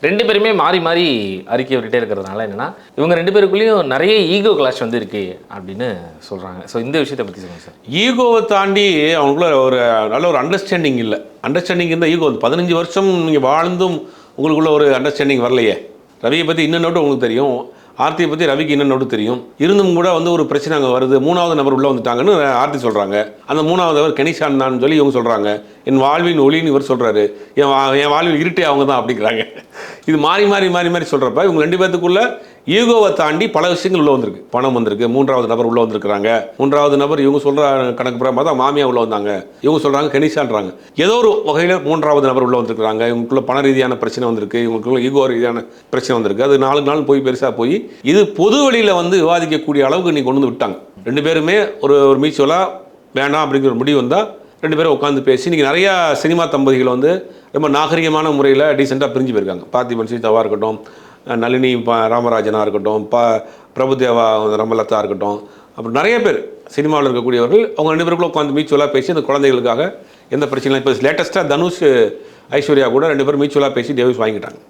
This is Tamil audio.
2 பேருமே மாறி மாறி அறிக்கை விட்டுட்டே இருக்கிறதுனால என்னன்னா இவங்க 2 பேருக்குள்ளேயும் நிறைய ஈகோ கிளாஷ் வந்து இருக்கு அப்படின்னு சொல்றாங்க. ஸோ இந்த விஷயத்தை பற்றி சொல்லுங்க சார். ஈகோவை தாண்டி அவங்களுக்குள்ள ஒரு நல்ல ஒரு அண்டர்ஸ்டாண்டிங் இல்லை. அண்டர்ஸ்டாண்டிங் இருந்தால் ஈகோ வந்து 15 வருஷம் நீங்கள் வாழ்ந்தும் உங்களுக்குள்ள ஒரு அண்டர்ஸ்டாண்டிங் வரலையே. ரவியை பற்றி இன்னும் நோட்டு உங்களுக்கு தெரியும், ஆர்த்தியை பற்றி ரவிக்கு இன்னும் நோட்டு தெரியும். இருந்தும் கூட வந்து ஒரு பிரச்சனை அங்கே வருது, 3வது நபர் உள்ளே வந்துட்டாங்கன்னு ஆர்த்தி சொல்கிறாங்க. அந்த 3வது நபர் கணேஷான் தான் சொல்லி இவங்க சொல்கிறாங்க. என் வாழ்வின் ஒளின்னு இவர் சொல்கிறாரு, என் வாழ்வில் இருட்டே அவங்க தான் அப்படிங்கிறாங்க. இது மாறி மாறி மாறி மாறி சொல்கிறப்ப இவங்க 2 பேர்த்துக்குள்ள ஈகோவை தாண்டி பல விஷயங்கள் உள்ளே வந்திருக்கு. பணம் வந்திருக்கு, 3வது நபர் உள்ளே வந்திருக்கிறாங்க. 3வது நபர் இவங்க சொல்கிற கணக்கு பிரகாரம் பார்த்தா மாமியா உள்ளே வந்தாங்க, இவங்க சொல்கிறாங்க கணேஷான்றாங்க. ஏதோ ஒரு வகையில் 3வது நபர் உள்ளே வந்திருக்கிறாங்க. இவங்களுக்குள்ள பண ரீதியான பிரச்சனை வந்திருக்கு, இவங்களுக்குள்ள ஈகோ ரீதியான பிரச்சனை வந்திருக்கு. அது நாளுக்கு நாள் போய் பெருசாக போய் இது பொது வழியில் வந்து விவாதிக்கக்கூடிய அளவுக்கு நீ கொண்டு வந்து விட்டாங்க. 2 பேருமே ஒரு மியூச்சுவலாக வேண்டாம் அப்படிங்கிற ஒரு முடிவு வந்தால் 2 பேரும் உட்காந்து பேசி இன்றைக்கி நிறையா சினிமா தம்பதிகள் வந்து ரொம்ப நாகரிகமான முறையில் டீசெண்டாக பிரிஞ்சு போயிருக்காங்க. பார்த்திபன் சீதாவாக இருக்கட்டும், நளினி ராமராஜனாக இருக்கட்டும், பிரபுதேவா ரமலதா இருக்கட்டும், அப்புறம் நிறைய பேர் சினிமாவில் இருக்கக்கூடியவர்கள் அவங்க 2 பேருக்குள்ள உட்காந்து மியூச்சுவலாக பேசி அந்த குழந்தைகளுக்காக எந்த பிரச்சனையும். இப்போ லேட்டஸ்ட்டாக தனுஷ் ஐஸ்வர்யா கூட 2 பேரும் மியூச்சுவலாக பேசி டிவோர்ஸ் வாங்கிட்டாங்க.